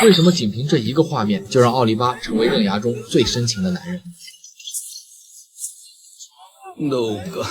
为什么仅凭这一个画面就让奥利巴成为刃牙中最深情的男人？どうか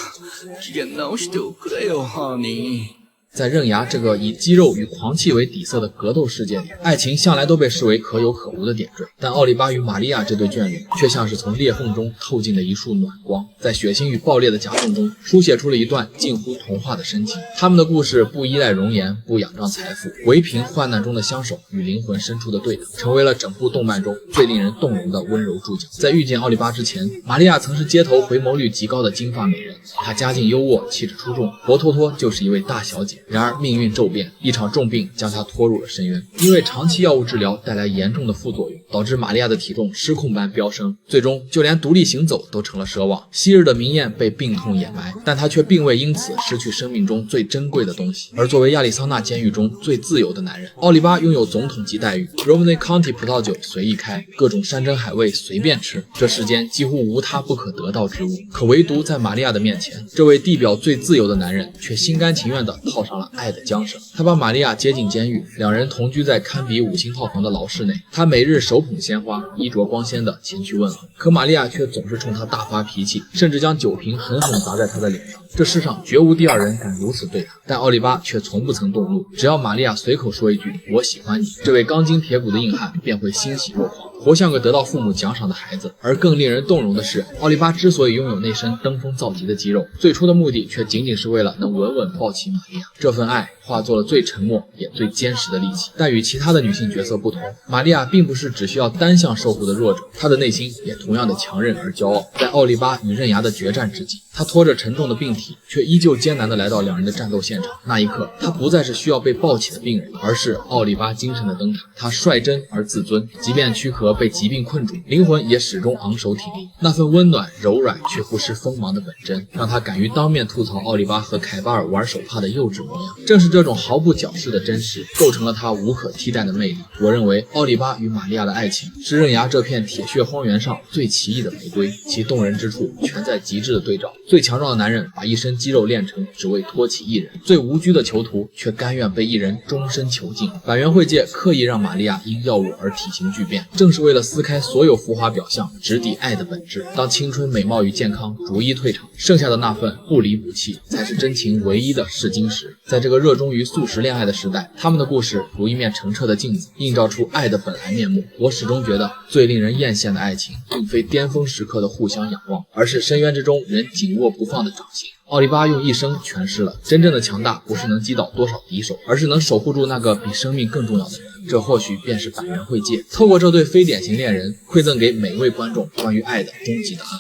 機嫌直しておくれよ、ハニー。在刃牙这个以肌肉与狂气为底色的格斗世界里，爱情向来都被视为可有可无的点缀，但奥利巴与玛利亚这对眷侣却像是从裂缝中透进了一束暖光，在血腥与爆裂的夹缝中书写出了一段近乎童话的深情。他们的故事不依赖容颜，不仰仗财富，唯凭患难中的相守与灵魂深处的对等，成为了整部动漫中最令人动容的温柔注脚。在遇见奥利巴之前，玛利亚曾是街头回眸率极高的金发美人，她家境优渥，气质出众，活脱脱就是一位大小姐。然而命运骤变，一场重病将她拖入了深渊。因为长期药物治疗带来严重的副作用，导致玛利亚的体重失控般飙升，最终就连独立行走都成了奢望。昔日的明艳被病痛掩埋，但她却并未因此失去生命中最珍贵的东西。而作为亚利桑那监狱中最自由的男人，奥利巴拥有总统级待遇， Romney County 葡萄酒随意开，各种山珍海味随便吃，这世间几乎无他不可得到之物。可唯独在玛利亚的面前，这位地表最自由的男人却心甘情愿地套上了爱的缰绳。他把玛利亚接进监狱，两人同居在堪比5星套房的牢室内。他每日手捧鲜花，衣着光鲜地前去问候，可玛利亚却总是冲他大发脾气，甚至将酒瓶狠狠砸在他的脸上。这世上绝无第二人敢如此对他，但奥利巴却从不曾动怒，只要玛利亚随口说一句我喜欢你，这位钢筋铁骨的硬汉便会欣喜若狂，活像个得到父母奖赏的孩子。而更令人动容的是，奥利巴之所以拥有那身登峰造极的肌肉，最初的目的却仅仅是为了能稳稳抱起玛利亚。这份爱化作了最沉默也最坚实的利器。但与其他的女性角色不同，玛利亚并不是只需要单向受护的弱者，她的内心也同样的强韧而骄傲。在奥利巴与刃牙的决战之际，她拖着沉重的病体，却依旧艰难地来到两人的战斗现场。那一刻，她不再是需要被抱起的病人，而是奥利巴精神的灯塔。她率真而自尊，即便躯壳被疾病困住，灵魂也始终昂首挺立。那份温暖柔软却不失锋芒的本真，让她敢于当面吐槽奥利巴和凯巴尔玩手帕的幼稚模样。正是这种毫不矫饰的真实，构成了她无可替代的魅力。我认为奥利巴与玛利亚的爱情是刃牙这片铁血荒原上最奇异的玫瑰，其动人之处全在极致的对照。最强壮的男人把一身肌肉练成只为托起一人，最无拘的囚徒却甘愿被一人终身囚禁。板垣惠介刻意让玛利亚因药物而体型巨变，正是为了撕开所有浮华表象，直抵爱的本质。当青春美貌与健康逐一退场，剩下的那份不离不弃才是真情唯一的试金石。在这个热衷于速食恋爱的时代，他们的故事如一面澄澈的镜子，映照出爱的本来面目。我始终觉得最令人艳羡的爱情并非巅峰时刻的互相仰望，而是深渊之中人紧握不放的掌心。奥利巴用一生诠释了真正的强大不是能击倒多少敌手，而是能守护住那个比生命更重要的人。这或许便是板垣惠介透过这对非典型恋人馈赠给每位观众关于爱的终极答案。